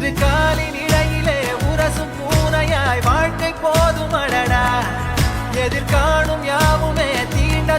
இரு காலின் இடையிலே உரசும் பூனையாய் வாழ்க்கை போதுமடடா எதிர்காணும் யாவுமே தீண்ட